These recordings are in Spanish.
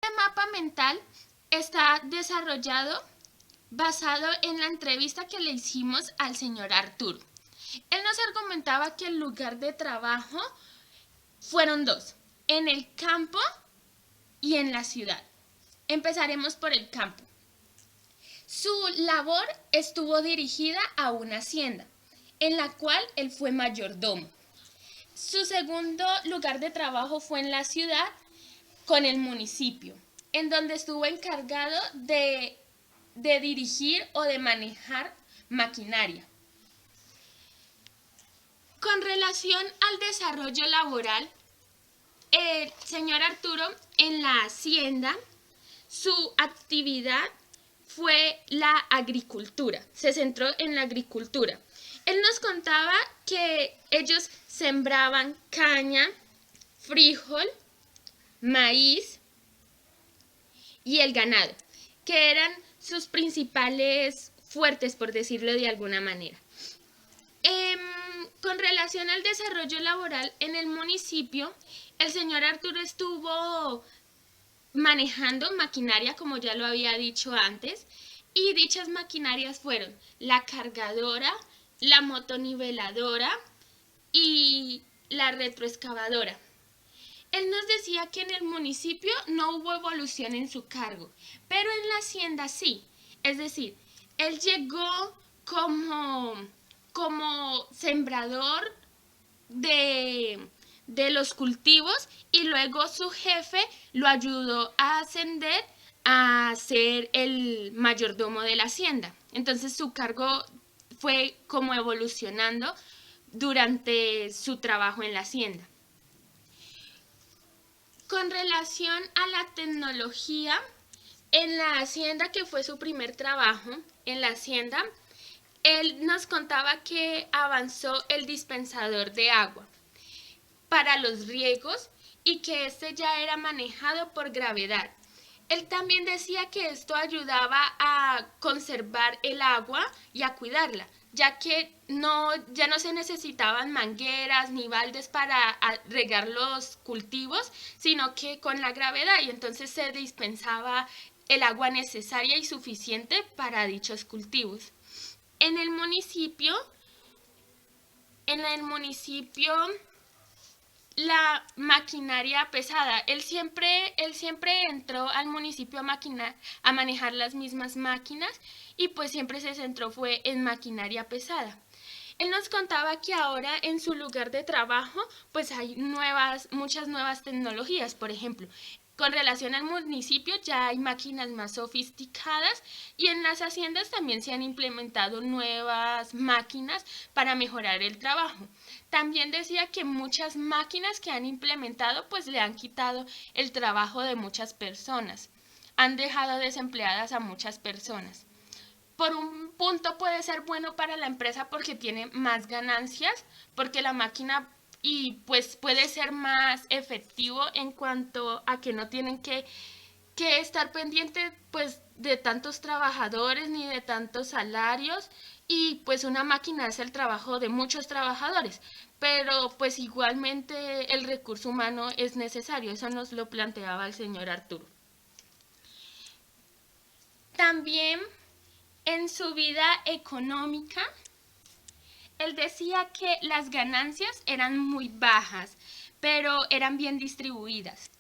Este mapa mental está desarrollado basado en la entrevista que le hicimos al señor Arturo. Él nos argumentaba que el lugar de trabajo fueron dos, en el campo y en la ciudad. Empezaremos por el campo. Su labor estuvo dirigida a una hacienda, en la cual él fue mayordomo. Su segundo lugar de trabajo fue en la ciudad con el municipio, en donde estuvo encargado de dirigir o de manejar maquinaria. Con relación al desarrollo laboral, el señor Arturo en la hacienda, su actividad fue la agricultura, se centró en la agricultura. Él nos contaba que ellos sembraban caña, frijol, maíz y el ganado, que eran sus principales fuertes, por decirlo de alguna manera. Con relación al desarrollo laboral en el municipio, el señor Arturo estuvo manejando maquinaria, como ya lo había dicho antes, y dichas maquinarias fueron la cargadora, la motoniveladora y la retroexcavadora. Él nos decía que en el municipio no hubo evolución en su cargo, pero en la hacienda sí. Es decir, él llegó como sembrador de los cultivos y luego su jefe lo ayudó a ascender a ser el mayordomo de la hacienda. Entonces su cargo fue como evolucionando durante su trabajo en la hacienda. Con relación a la tecnología, en la hacienda, que fue su primer trabajo, en la hacienda, él nos contaba que avanzó el dispensador de agua para los riegos y que este ya era manejado por gravedad. Él también decía que esto ayudaba a conservar el agua y a cuidarla, ya que ya no se necesitaban mangueras ni baldes para regar los cultivos, sino que con la gravedad y entonces se dispensaba el agua necesaria y suficiente para dichos cultivos. En el municipio, la maquinaria pesada. Él siempre entró al municipio a manejar las mismas máquinas y pues siempre se centró fue en maquinaria pesada. Él nos contaba que ahora en su lugar de trabajo pues hay muchas nuevas tecnologías. Por ejemplo, con relación al municipio ya hay máquinas más sofisticadas y en las haciendas también se han implementado nuevas máquinas para mejorar el trabajo. También decía que muchas máquinas que han implementado pues le han quitado el trabajo de muchas personas. Han dejado desempleadas a muchas personas. Por un punto puede ser bueno para la empresa porque tiene más ganancias, porque la máquina y pues puede ser más efectivo en cuanto a que no tienen que estar pendientes pues de tantos trabajadores ni de tantos salarios y pues una máquina es el trabajo de muchos trabajadores, pero pues igualmente el recurso humano es necesario, eso nos lo planteaba el señor Arturo. También en su vida económica, él decía que las ganancias eran muy bajas, pero eran bien distribuidas,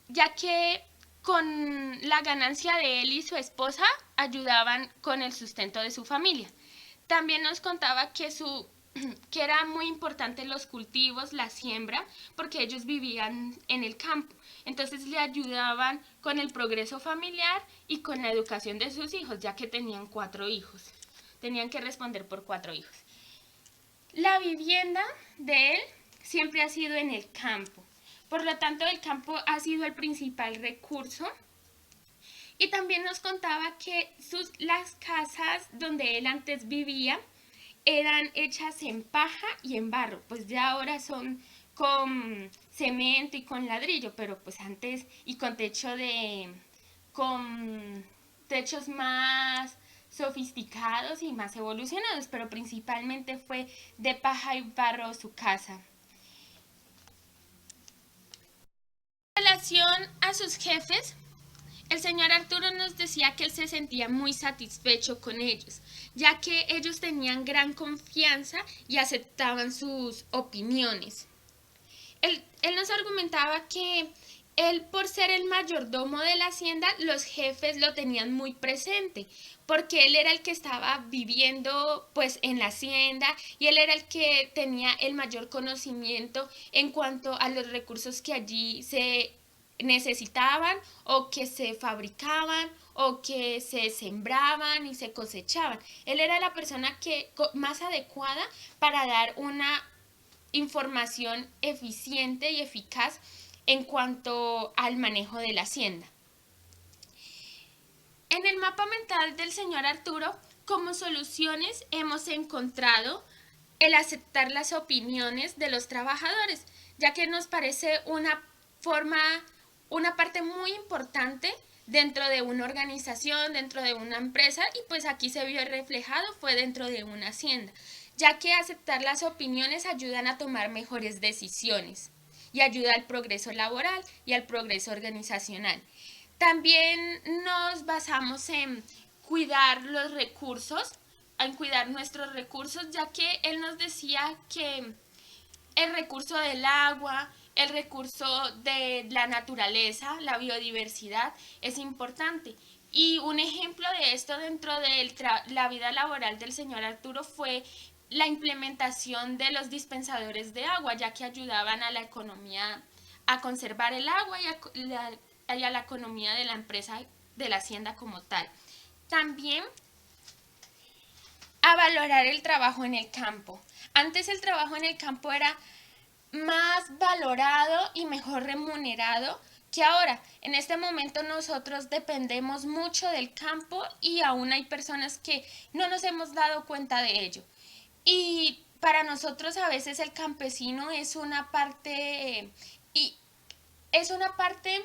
ya que con la ganancia de él y su esposa ayudaban con el sustento de su familia. También nos contaba que era muy importante los cultivos, la siembra, porque ellos vivían en el campo. Entonces le ayudaban con el progreso familiar y con la educación de sus hijos, ya que tenían 4 hijos. Tenían que responder por 4 hijos. La vivienda de él siempre ha sido en el campo. Por lo tanto, el campo ha sido el principal recurso. Y también nos contaba que las casas donde él antes vivía eran hechas en paja y en barro, pues ya ahora son con cemento y con ladrillo, pero pues antes y con techos más sofisticados y más evolucionados, pero principalmente fue de paja y barro su casa. En relación a sus jefes, El señor Arturo nos decía que él se sentía muy satisfecho con ellos, ya que ellos tenían gran confianza y aceptaban sus opiniones. Él nos argumentaba que él, por ser el mayordomo de la hacienda, los jefes lo tenían muy presente, porque él era el que estaba viviendo pues en la hacienda y él era el que tenía el mayor conocimiento en cuanto a los recursos que allí se necesitaban o que se fabricaban o que se sembraban y se cosechaban. Él era la persona que más adecuada para dar una información eficiente y eficaz en cuanto al manejo de la hacienda. En el mapa mental del señor Arturo, como soluciones hemos encontrado el aceptar las opiniones de los trabajadores, ya que nos parece una parte muy importante dentro de una organización, dentro de una empresa, y pues aquí se vio reflejado, fue dentro de una hacienda, ya que aceptar las opiniones ayudan a tomar mejores decisiones y ayuda al progreso laboral y al progreso organizacional. También nos basamos en cuidar los recursos, en cuidar nuestros recursos, ya que él nos decía que el recurso del agua, el recurso de la naturaleza, la biodiversidad, es importante. Y un ejemplo de esto dentro de la vida laboral del señor Arturo fue la implementación de los dispensadores de agua, ya que ayudaban a la economía a conservar el agua y a la economía de la empresa, de la hacienda como tal. También a valorar el trabajo en el campo. Antes el trabajo en el campo era más valorado y mejor remunerado que ahora. En este momento nosotros dependemos mucho del campo y aún hay personas que no nos hemos dado cuenta de ello. Y para nosotros a veces el campesino es una parte y es una parte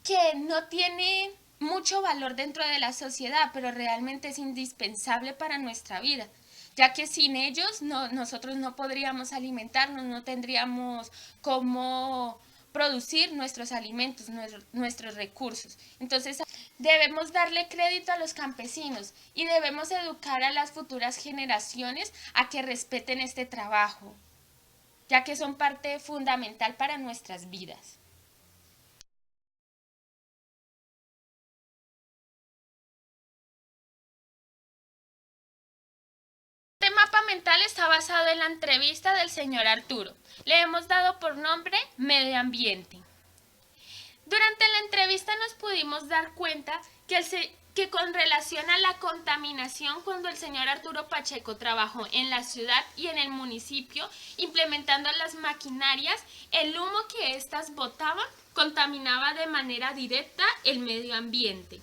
que no tiene mucho valor dentro de la sociedad, pero realmente es indispensable para nuestra vida, ya que sin ellos nosotros no podríamos alimentarnos, no tendríamos cómo producir nuestros alimentos, nuestros recursos. Entonces debemos darle crédito a los campesinos y debemos educar a las futuras generaciones a que respeten este trabajo, ya que son parte fundamental para nuestras vidas. Este mapa mental está basado en la entrevista del señor Arturo. Le hemos dado por nombre Medio Ambiente. Durante la entrevista nos pudimos dar cuenta que con relación a la contaminación, cuando el señor Arturo Pacheco trabajó en la ciudad y en el municipio implementando las maquinarias, el humo que éstas botaban contaminaba de manera directa el medio ambiente.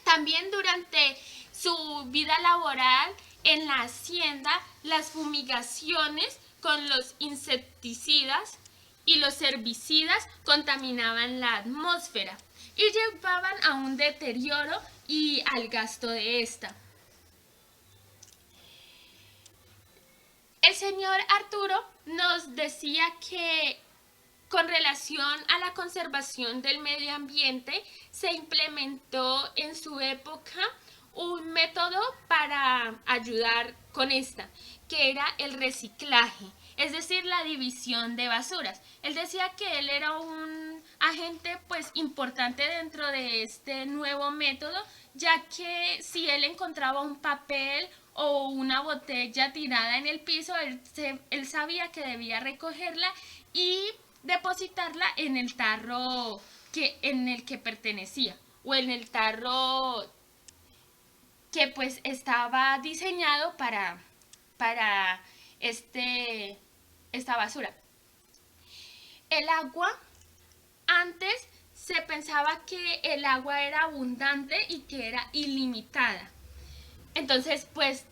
También durante su vida laboral en la hacienda, las fumigaciones con los insecticidas y los herbicidas contaminaban la atmósfera y llevaban a un deterioro y al gasto de esta. El señor Arturo nos decía que con relación a la conservación del medio ambiente, se implementó en su época un método para ayudar con esta, que era el reciclaje, es decir, la división de basuras. Él decía que él era un agente pues importante dentro de este nuevo método, ya que si él encontraba un papel o una botella tirada en el piso, él sabía que debía recogerla y depositarla en el tarro en el que pertenecía o en el tarro que pues estaba diseñado para esta basura. El agua, antes se pensaba que el agua era abundante y que era ilimitada. Entonces, pues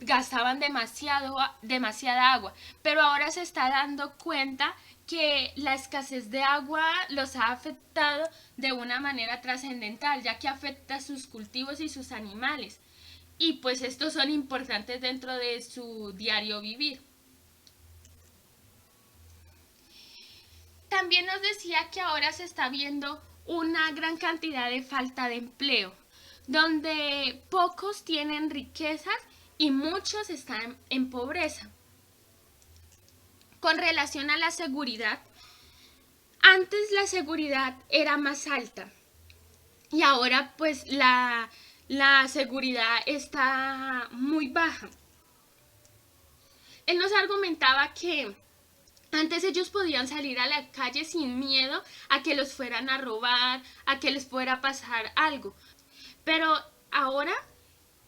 gastaban demasiada agua, pero ahora se está dando cuenta que la escasez de agua los ha afectado de una manera trascendental, ya que afecta a sus cultivos y sus animales. Y pues estos son importantes dentro de su diario vivir. También nos decía que ahora se está viendo una gran cantidad de falta de empleo, donde pocos tienen riquezas y muchos están en pobreza. Con relación a la seguridad, antes la seguridad era más alta y ahora pues la seguridad está muy baja. Él nos argumentaba que antes ellos podían salir a la calle sin miedo a que los fueran a robar, a que les fuera a pasar algo. Pero ahora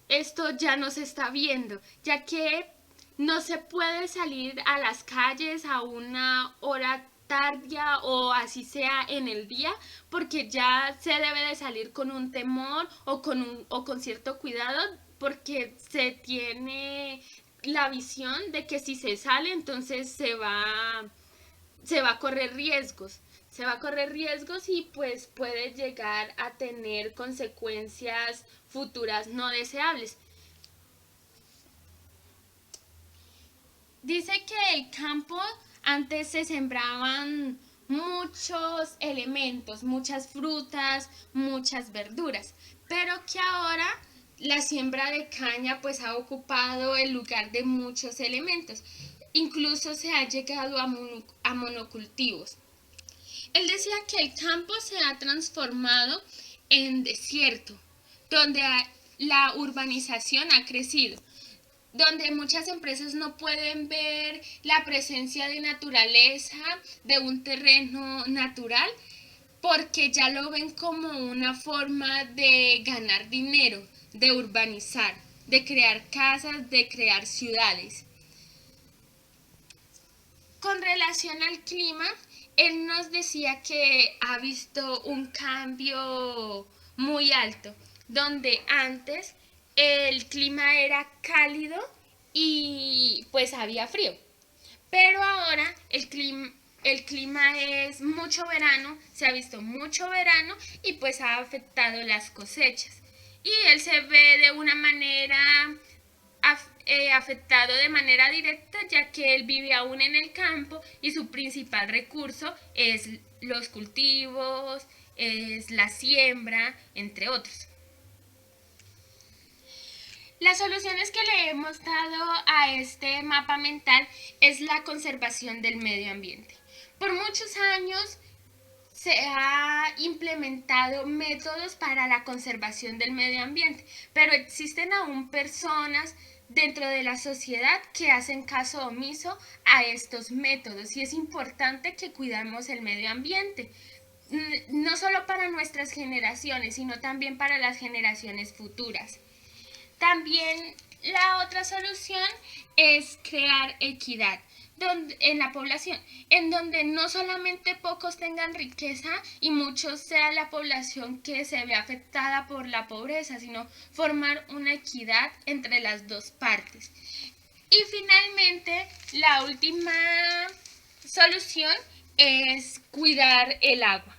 esto ya no se está viendo, ya que no se puede salir a las calles a una hora tardía o así sea en el día, porque ya se debe de salir con un temor o con cierto cuidado, porque se tiene la visión de que si se sale entonces se va a correr riesgos. Se va a correr riesgos y pues puede llegar a tener consecuencias futuras no deseables. Dice que el campo antes se sembraban muchos elementos, muchas frutas, muchas verduras, pero que ahora la siembra de caña pues ha ocupado el lugar de muchos elementos. Incluso se ha llegado a monocultivos. Él decía que el campo se ha transformado en desierto, donde la urbanización ha crecido, donde muchas empresas no pueden ver la presencia de naturaleza, de un terreno natural, porque ya lo ven como una forma de ganar dinero, de urbanizar, de crear casas, de crear ciudades. Con relación al clima, él nos decía que ha visto un cambio muy alto, donde antes el clima era cálido y pues había frío, pero ahora el clima es mucho verano, se ha visto mucho verano y pues ha afectado las cosechas. Y él se ve de una manera afectado de manera directa, ya que él vive aún en el campo y su principal recurso es los cultivos, es la siembra, entre otros. Las soluciones que le hemos dado a este mapa mental es la conservación del medio ambiente. Por muchos años se ha implementado métodos para la conservación del medio ambiente, pero existen aún personas dentro de la sociedad que hacen caso omiso a estos métodos y es importante que cuidemos el medio ambiente, no solo para nuestras generaciones, sino también para las generaciones futuras. También la otra solución es crear equidad en la población, en donde no solamente pocos tengan riqueza y muchos sea la población que se ve afectada por la pobreza, sino formar una equidad entre las dos partes. Y finalmente, la última solución es cuidar el agua.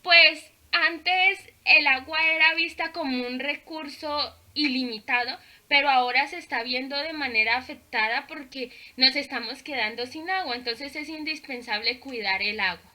Pues antes el agua era vista como un recurso ilimitado, pero ahora se está viendo de manera afectada porque nos estamos quedando sin agua, entonces es indispensable cuidar el agua.